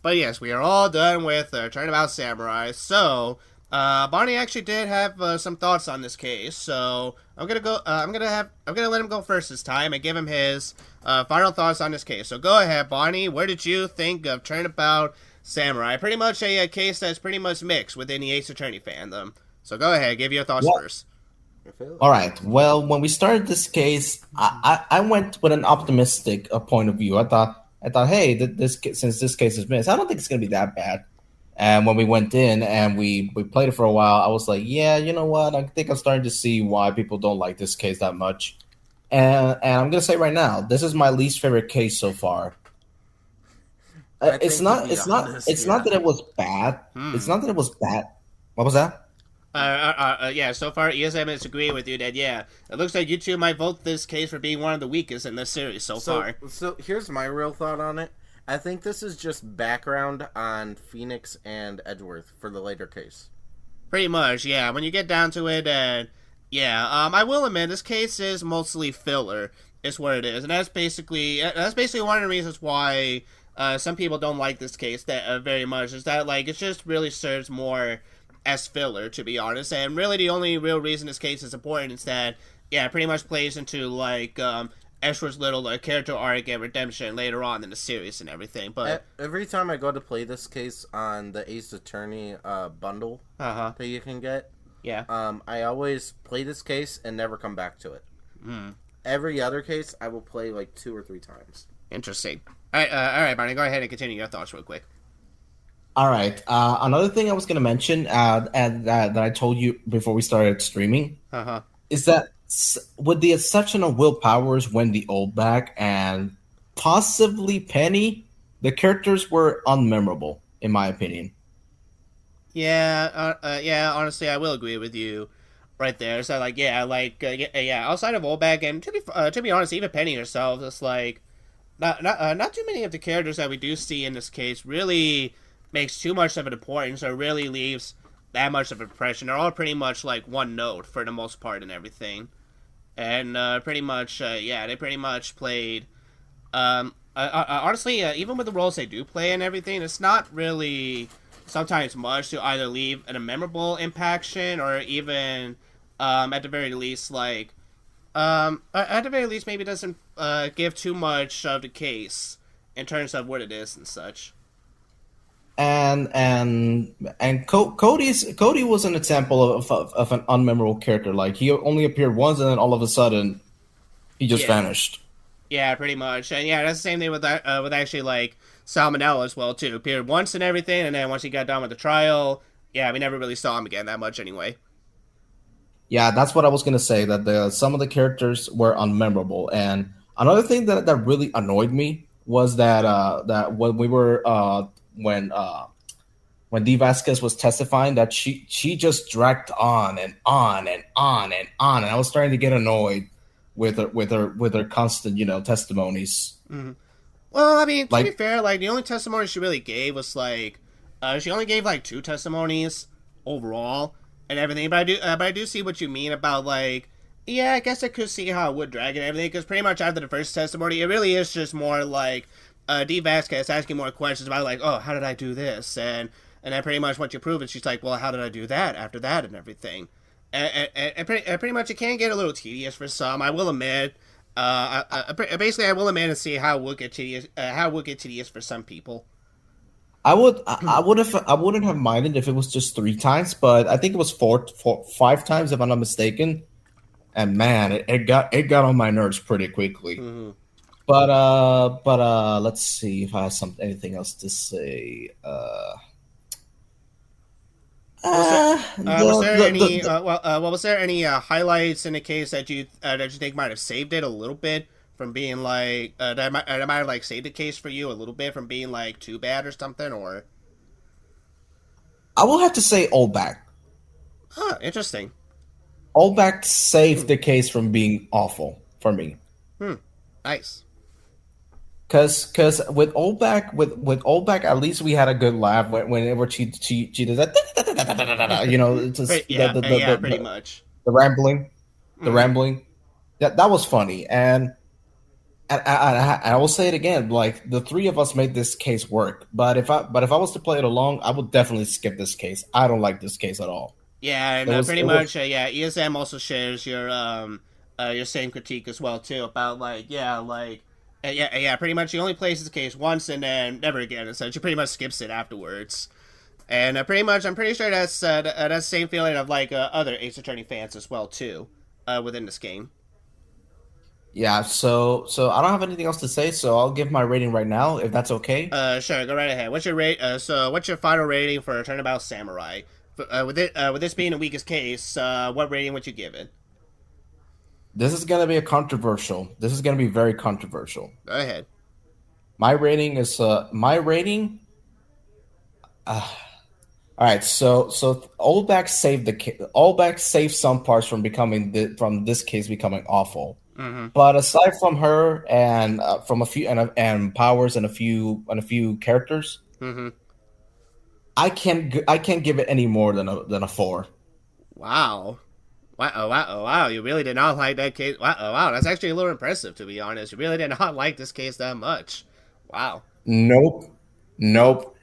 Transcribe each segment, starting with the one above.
But yes, we are all done with Turnabout Samurai. So, Bonnie actually did have some thoughts on this case. So I'm gonna go. I'm gonna let him go first this time and give him his final thoughts on this case. So go ahead, Bonnie. What did you think of Turnabout Samurai? Pretty much a case that's pretty much mixed within the Ace Attorney fandom. So go ahead, give your thoughts Yeah. first. All right. Well, when we started this case, I went with an optimistic point of view. I thought, hey, since this case is missed, I don't think it's gonna be that bad. And when we went in and we played it for a while, I was like, yeah, you know what? I think I'm starting to see why people don't like this case that much. And I'm gonna say right now, this is my least favorite case so far. I It's think to not. be It's not. honest, It's not yeah. that it was bad. It's Hmm. not that it was bad. What was that? Yeah, so far ESM is agreeing with you that, yeah, it looks like you two might vote this case for being one of the weakest in this series so So far. so here's my real thought on it. I think this is just background on Phoenix and Edgeworth for the later case. Pretty much, yeah. When you get down to it, and yeah, I will admit this case is mostly filler. Is what it is, and that's basically one of the reasons why some people don't like this case that very much. Is that like it just really serves more as filler, to be honest, and really the only real reason this case is important is that yeah, it pretty much plays into like Ezra's little character arc and redemption later on in the series and everything. But Every time I go to play this case on the Ace Attorney bundle uh huh, that you can get, yeah. I always play this case and never come back to it. Hmm. Every other case, I will play like 2 or 3 times. Interesting. All right, Barney. Go ahead and continue your thoughts real quick. All right. Another thing I was gonna mention, and that I told you before we started streaming, Uh huh. is that with the exception of Will Powers, Wendy Oldbag, and possibly Penny, the characters were unmemorable in my opinion. Yeah, yeah. Honestly, I will agree with you right there. So like, yeah, like, yeah. Outside of Oldbag and to be honest, even Penny herself, it's like not too many of the characters that we do see in this case really makes too much of an importance or really leaves that much of an impression. They're all pretty much like one note for the most part and everything, and pretty much, yeah, they pretty much played. Honestly, even with the roles they do play and everything, it's not really sometimes much to either leave a memorable impaction or even, at the very least, like, at the very least, maybe doesn't give too much of the case in terms of what it is and such. And Cody was an example of an unmemorable character. Like he only appeared once, and then all of a sudden he just Yeah, vanished. yeah, pretty much, and yeah, that's the same thing with that, with actually like Salmonella as well too. Appeared once and everything, and then once he got done with the trial, yeah, we never really saw him again that much anyway. Yeah, that's what I was gonna say. That some of the characters were unmemorable, and another thing that really annoyed me was that when we were when D Vasquez was testifying, that she just dragged on and on and on and on, and I was starting to get annoyed with her constant testimonies. Mm-hmm. Well, I mean, to be Like fair, like the only testimony she really gave was like, she only gave like two testimonies overall and everything. But I do see what you mean about like, yeah, I guess I could see how it would drag and everything because pretty much after the first testimony, it really is just more like, D Vasquez asking more questions about like, oh, how did I do this and then pretty much once you prove it, she's like, well, how did I do that after that and everything. And pretty much it can get a little tedious for some. I will admit. Basically, I will admit and see how it would get tedious. How it would get tedious for some people. I wouldn't have minded if it was just 3 times, but I think it was 5 times if I'm not mistaken. And man, it got on my nerves pretty quickly. Mm-hmm. But let's see if I have anything else to say. Was there was there any The well was there any highlights in the case that you think might have saved it a little bit from being like that might have like saved the case for you a little bit from being like too bad or something or I will have to say Oldback. interesting. Oldback saved Hmm. the case from being awful for me. Hmm. Nice. Cause with Oldback at least we had a good laugh whenever she does that it's just Yeah, yeah, pretty much. the rambling the Hmm. rambling that was funny. And I will say it again. Like the three of us made this case work, but if I was to play it along, I would definitely skip this case. I don't like this case at all. Yeah, and There was pretty it was much, yeah. ESM also shares your same critique as well too about like, yeah, like, yeah. Pretty much, he only plays the case once and then never again. And so she pretty much skips it afterwards. And pretty much, I'm pretty sure that's the same feeling of like other Ace Attorney fans as well too, within this game. yeah. So I don't have anything else to say. So I'll give my rating right now, if that's okay. Sure, go right ahead. What's your rate? So, what's your final rating for Turnabout Samurai? With this being the weakest case, what rating would you give it? This is gonna be a controversial. This is gonna be very controversial. Go ahead. My rating is my rating. All right, so Oldbag saved Oldbag saved some parts from from this case becoming awful. Mm-hmm. But aside from her and from a few and powers and a few characters, Mm-hmm. I can't give it any more than a 4. Wow. Wow, wow. You really did not like that case. Wow, wow. That's actually a little impressive, to be honest. You really did not like this case that much. Wow. Nope, nope,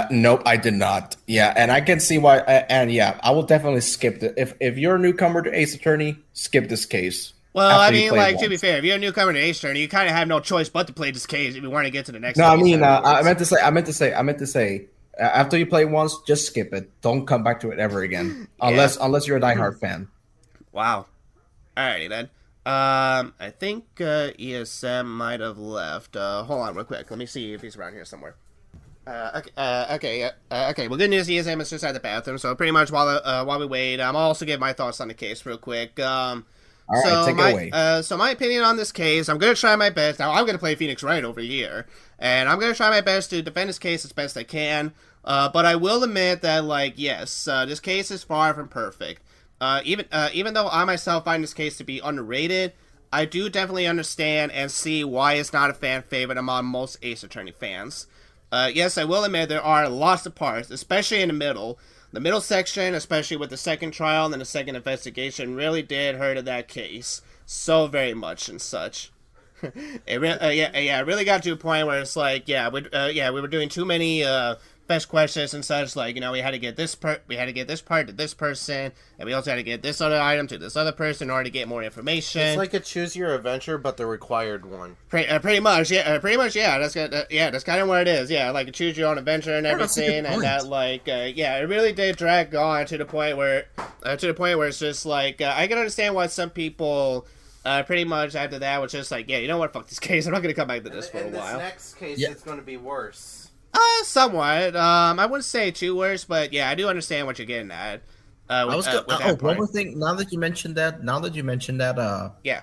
nope. I did not. Yeah, and I can see why. And yeah, I will definitely skip it. If you're a newcomer to Ace Attorney, skip this case. Well, I After you mean, play it like, to be once. fair, if you're a newcomer to Ace Attorney, you kind of have no choice but to play this case if you want to get to the next No, I case mean, I afterwards. meant to say, after you play it once, just skip it. Don't come back to it ever again, Yeah. unless you're a diehard fan. Wow. Alrighty then. I think ESM might have left. Hold on real quick. Let me see if he's around here somewhere. Okay. Well, good news. ESM is just at the bathroom, so pretty much while we wait, I'll also give my thoughts on the case real quick. All right, take it away. So my opinion on this case, I'm gonna try my best. Now I'm gonna play Phoenix right over here, and I'm gonna try my best to defend this case as best I can. But I will admit that, like, yes, this case is far from perfect. Even though I myself find this case to be underrated, I do definitely understand and see why it's not a fan favorite among most Ace Attorney fans. Yes, I will admit there are lots of parts, especially in the middle. The middle section, especially with the second trial and the second investigation, really did hurt that case so very much and such. It really got to a point where it's like, we were doing too many best questions and such. Like, we had to get this part to this person, and we also had to get this other item to this other person in order to get more information. It's like a choose your adventure, but the required one. Pretty much, yeah. That's kind of what it is. Yeah, like choose your own adventure and everything, and that, like, it really did drag on to the point where it's just like I can understand why some people. Pretty much after that was just like, yeah, you know what, fuck this case. I'm not gonna come back to this for a while. This next case, it's going to be worse. Somewhat. I wouldn't say too worse, but yeah, I do understand what you're getting at. With that one part. more thing. Now that you mentioned that, Yeah.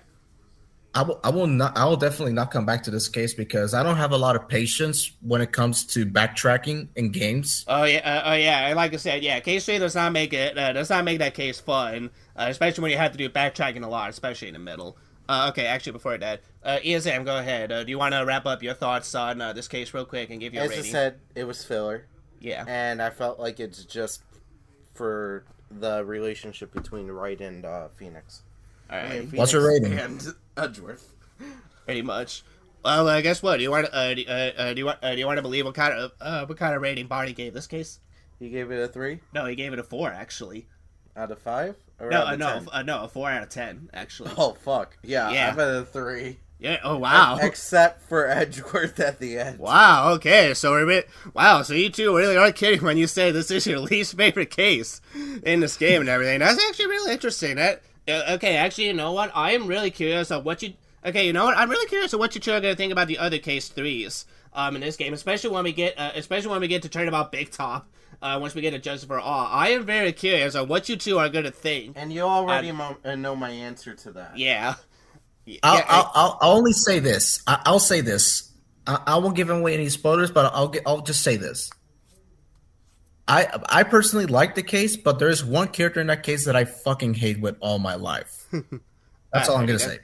I will definitely not come back to this case because I don't have a lot of patience when it comes to backtracking in games. Oh yeah. And like I said, yeah, case 3 does not make that case fun, especially when you have to do backtracking a lot, especially in the middle. Okay, actually, before that, ESM, go ahead. Do you want to wrap up your thoughts on this case real quick and give your As rating? I said, it was filler. Yeah. And I felt like it's just for the relationship between Wright and Phoenix. All right. What's your rating? And Edgeworth. Pretty much. Well, guess what? Do you want to believe what kind of rating Bonnie gave this case? He gave it a 3 No, he gave it a 4 actually. out of 5? Or No, out of 10? A 4 out of 10 actually. Oh, fuck. Yeah, Yeah. I'm at a 3. Yeah. Oh wow. Except for Edgeworth at the end. Wow. Okay. So So you two really are kidding when you say this is your least favorite case in this game and everything. That's actually really interesting. Okay. Actually, you know what? I am really curious of what you. Okay. You know what? I'm really curious of what you two are gonna think about the other case 3s. In this game, especially when we get to Turnabout Big Top. Once we get to Justice for All, I am very curious on what you two are gonna think. And you already know my answer to that. Yeah. I'll only say this. I'll say this. I won't give away any spoilers, but I'll just say this. I personally like the case, but there's one character in that case that I fucking hate with all my life. That's all I'm gonna say.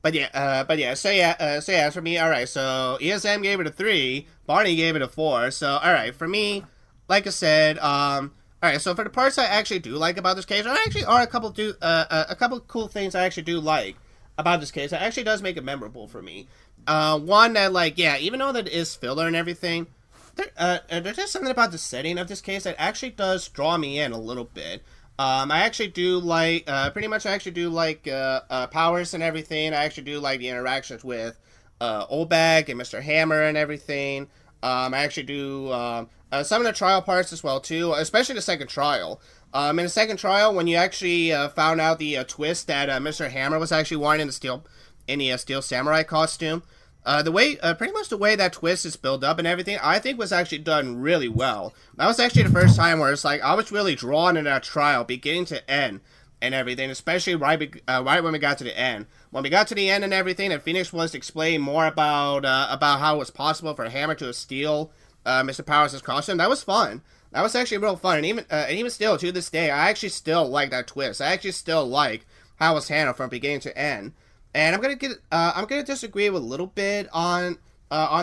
But yeah. So as for me, all right. So ESM gave it a 3. Barney gave it a 4. So all right, for me, like I said, all right. So for the parts I actually do like about this case, there actually are a couple cool things I actually do like. about this case that actually does make it memorable for me. One that, like, yeah, even though that is filler and everything, there's just something about the setting of this case that actually does draw me in a little bit. I actually do like, pretty much I actually do like, Powers and everything. I actually do like the interactions with, Oldbag and Mr. Hammer and everything. I actually do, some of the trial parts as well, too, especially the second trial. In the second trial, when you actually, found out the, twist that, Mr. Hammer was actually wearing in the Steel Samurai costume, the way, pretty much the way that twist is built up and everything, I think was actually done really well. That was actually the first time where it's like, I was really drawn in that trial, beginning to end, and everything, especially right when we got to the end. When we got to the end and everything, and Phoenix was explaining more about how it was possible for Hammer to steal, Mr. Powers' costume, that was fun. That was actually real fun, and even still, to this day, I actually still like that twist. I actually still like how it was handled from beginning to end. And I'm gonna disagree with a little bit on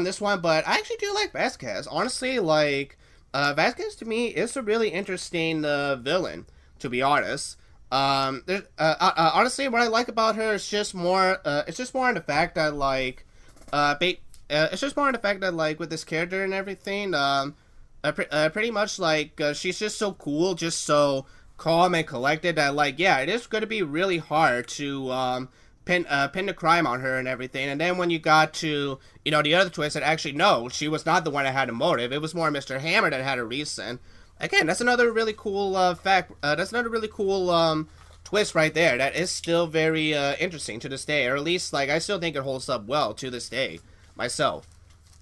this one, but I actually do like Vasquez. Honestly, like, Vasquez to me is a really interesting villain, to be honest. Honestly, what I like about her is just more, it's just more in the fact that, like, it's just more in the fact that, like, with this character and everything, pretty much, like, she's just so cool, just so calm and collected that, like, yeah, it is going to be really hard to, pin the crime on her and everything. And then when you got to, you know, the other twist that actually, no, she was not the one that had a motive. It was more Mr. Hammer that had a reason. Again, that's another really cool, that's another really cool, twist right there. That is still very, interesting to this day. Or at least, like, I still think it holds up well to this day, myself.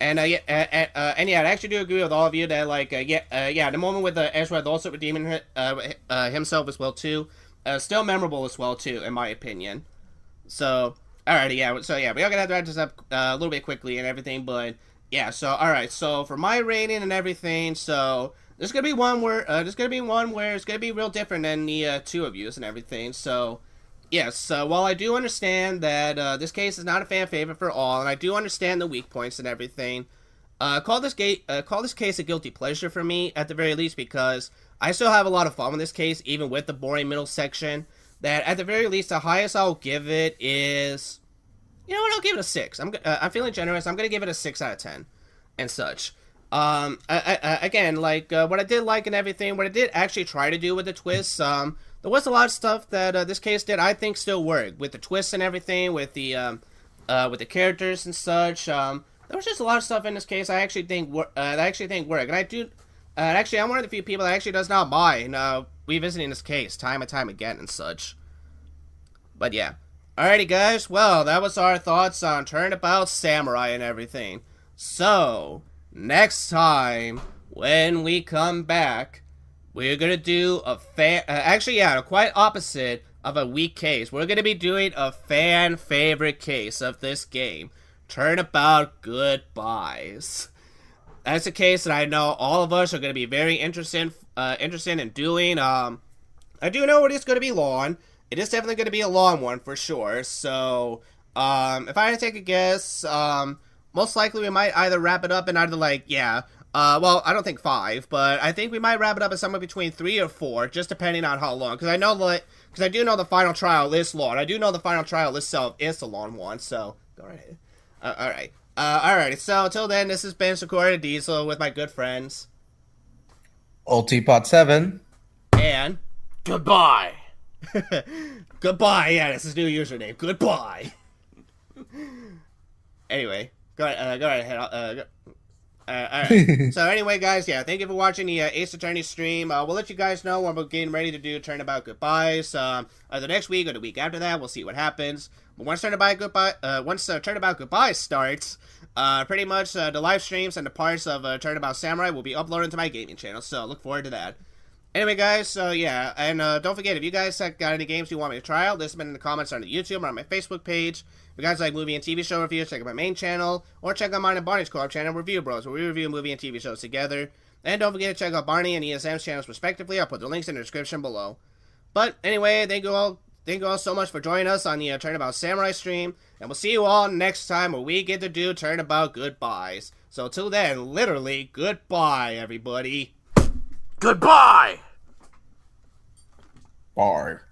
And, yeah, I actually do agree with all of you that, like, yeah, the moment with Ezra also redeeming himself as well, too, still memorable as well, too, in my opinion. So, alrighty, yeah, so yeah, we're gonna have to wrap this up a little bit quickly and everything, but yeah, so, alright, so for my rating and everything, so, there's gonna be one where it's gonna be real different than the two of yous and everything, so, yes, while I do understand that this case is not a fan favorite for all, and I do understand the weak points and everything, call this case a guilty pleasure for me, at the very least, because I still have a lot of fun with this case, even with the boring middle section. That at the very least, the highest I'll give it is, you know what? I'll give it a 6. I'm feeling generous. I'm gonna give it a 6 out of 10, and such. Again, like what I did like and everything, what I did actually try to do with the twists. There was a lot of stuff that this case did I think still worked with the twists and everything, with the characters and such. There was just a lot of stuff in this case I actually think worked, and I do. Actually, I'm one of the few people that actually does not mind revisiting this case time and time again and such. But yeah. Alrighty, guys. Well, that was our thoughts on Turnabout Samurai and everything. So, next time, when we come back, we're gonna do a quite opposite of a weak case. We're gonna be doing a fan favorite case of this game. Turnabout Goodbyes. That's a case that I know all of us are going to be very interested in doing. I do know it is going to be long. It is definitely going to be a long one for sure. So, if I had to take a guess, most likely we might either wrap it up in either like, yeah, well, I don't think 5, but I think we might wrap it up in somewhere between 3 or 4, just depending on how long. Because I do know the final trial is long. I do know the final trial itself is a long one. So, go right ahead. All right. Alright, so until then, this has been Sakura Diesel with my good friends. Old Teapot 7. And goodbye. Goodbye, yeah, this is new username. Goodbye. Anyway, go right ahead. Alright. So anyway, guys, yeah, thank you for watching the Ace Attorney stream. We'll let you guys know when we're getting ready to do Turnabout Goodbyes. Either next week or the week after that, we'll see what happens. But once Turnabout Goodbyes starts, pretty much the live streams and the parts of Turnabout Samurai will be uploaded to my gaming channel. So look forward to that. Anyway, guys, so yeah, and don't forget, if you guys have got any games you want me to try out, list them in the comments on the YouTube or on my Facebook page. If you guys like movie and TV show reviews, check out my main channel, or check out mine and Bonnie's co-op channel, Review Bros, where we review movie and TV shows together. And don't forget to check out Bonnie and ESM's channels respectively. I'll put the links in the description below. But anyway, thank you all so much for joining us on the Turnabout Samurai stream, and we'll see you all next time where we get to do Turnabout Goodbyes. So till then, literally, goodbye, everybody. Goodbye! Bar.